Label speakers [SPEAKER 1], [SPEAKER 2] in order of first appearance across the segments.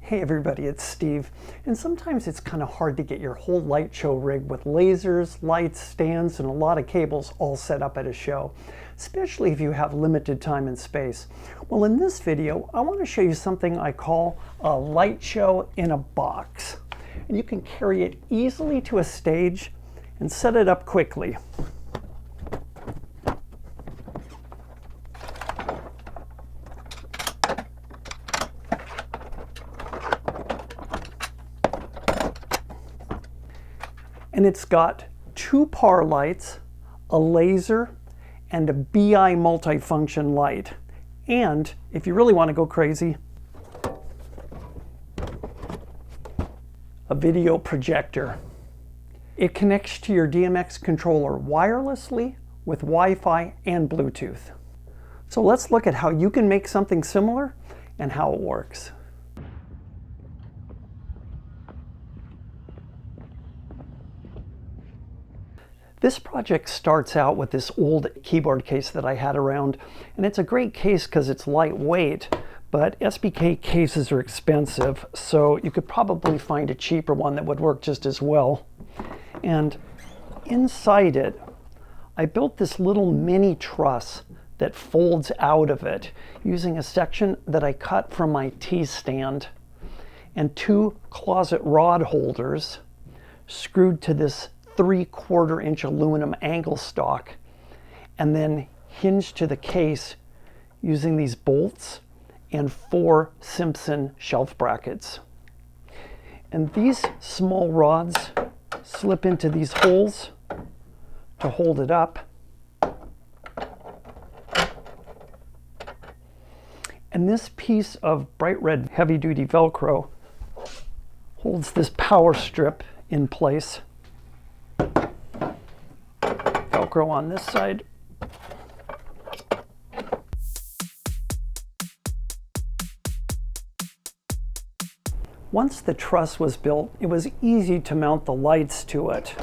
[SPEAKER 1] Hey everybody, it's Steve. And sometimes it's kind of hard to get your whole light show rig with lasers, lights, stands, and a lot of cables all set up at a show, especially if you have limited time and space. Well, in this video, I want to show you something I call a light show in a box. And you can carry it easily to a stage and set it up quickly. And it's got two par lights, a laser, and a BI multifunction light. And if you really want to go crazy, a video projector. It connects to your DMX controller wirelessly with Wi-Fi and Bluetooth. So let's look at how you can make something similar and how it works. This project starts out with this old keyboard case that I had around, and it's a great case because it's lightweight, but SBK cases are expensive, so you could probably find a cheaper one that would work just as well. And inside it, I built this little mini truss that folds out of it using a section that I cut from my T-stand and two closet rod holders screwed to this 3/4 inch aluminum angle stock, and then hinged to the case using these bolts and 4 Simpson shelf brackets. And these small rods slip into these holes to hold it up. And this piece of bright red heavy-duty Velcro holds this power strip in place. Velcro on this side. Once the truss was built, it was easy to mount the lights to it.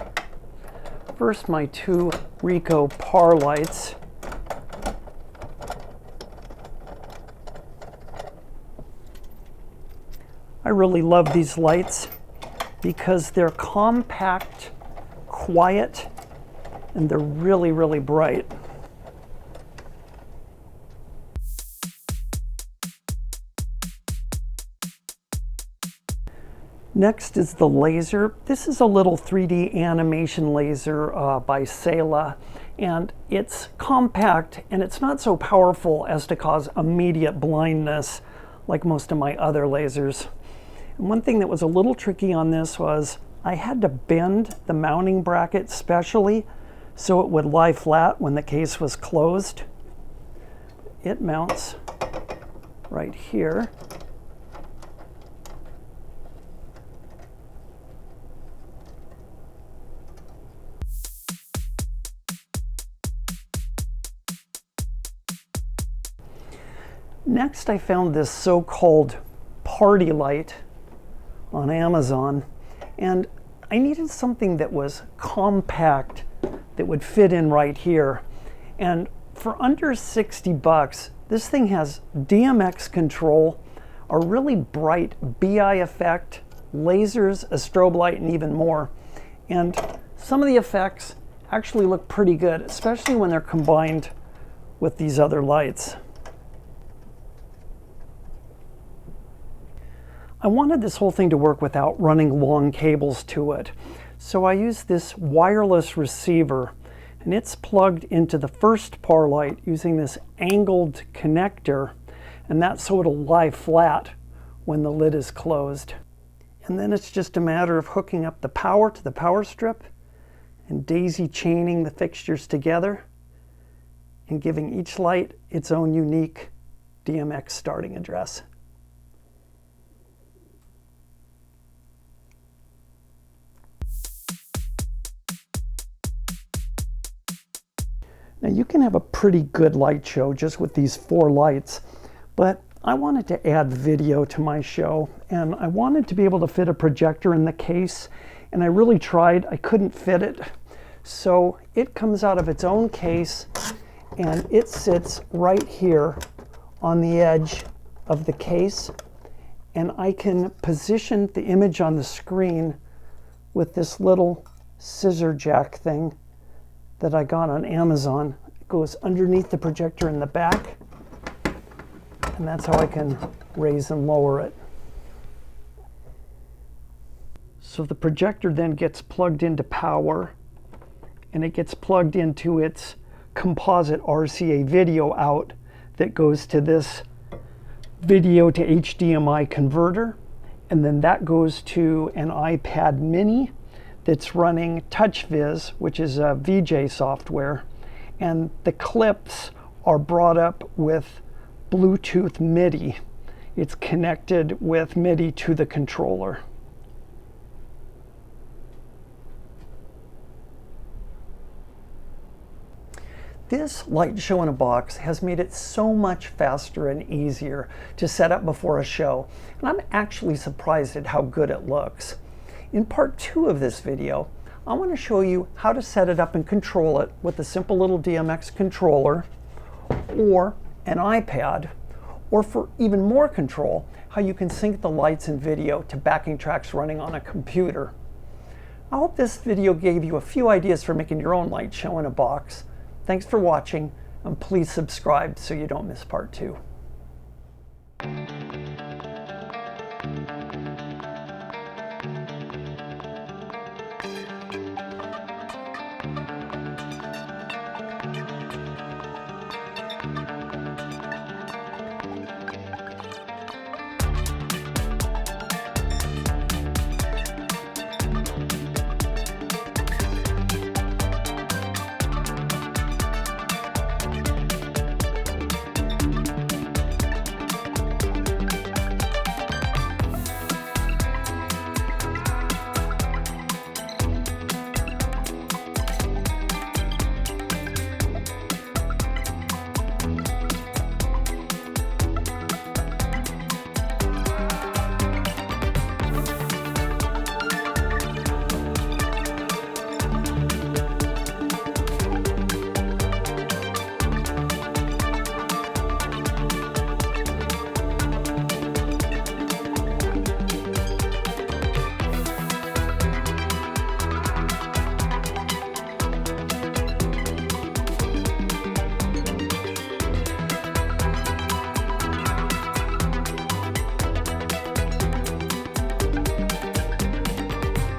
[SPEAKER 1] First, my two Ricoh par lights. I really love these lights because they're compact, quiet, and they're really, really bright. Next is the laser. This is a little 3D animation laser by Sela, and it's compact and it's not so powerful as to cause immediate blindness like most of my other lasers. And one thing that was a little tricky on this was I had to bend the mounting bracket specially so it would lie flat when the case was closed. It mounts right here. Next, I found this so-called party light on Amazon, and I needed something that was compact that would fit in right here. And for under 60 bucks, this thing has DMX control, a really bright BI effect, lasers, a strobe light, and even more. And some of the effects actually look pretty good, especially when they're combined with these other lights. I wanted this whole thing to work without running long cables to it. So I used this wireless receiver, and it's plugged into the first par light using this angled connector, and that's so it'll lie flat when the lid is closed. And then it's just a matter of hooking up the power to the power strip and daisy chaining the fixtures together and giving each light its own unique DMX starting address. Now you can have a pretty good light show just with these 4 lights, but I wanted to add video to my show, and I wanted to be able to fit a projector in the case, and I really tried. I couldn't fit it. So it comes out of its own case, and it sits right here on the edge of the case, and I can position the image on the screen with this little scissor jack thing that I got on Amazon. It goes underneath the projector in the back, and that's how I can raise and lower it. So the projector then gets plugged into power, and it gets plugged into its composite RCA video out that goes to this video to HDMI converter, and then that goes to an iPad mini that's running TouchViz, which is a VJ software, and the clips are brought up with Bluetooth MIDI. It's connected with MIDI to the controller. This light show in a box has made it so much faster and easier to set up before a show, and I'm actually surprised at how good it looks. In part 2 of this video, I want to show you how to set it up and control it with a simple little DMX controller or an iPad, or for even more control, how you can sync the lights and video to backing tracks running on a computer. I hope this video gave you a few ideas for making your own light show in a box. Thanks for watching, and please subscribe so you don't miss part 2.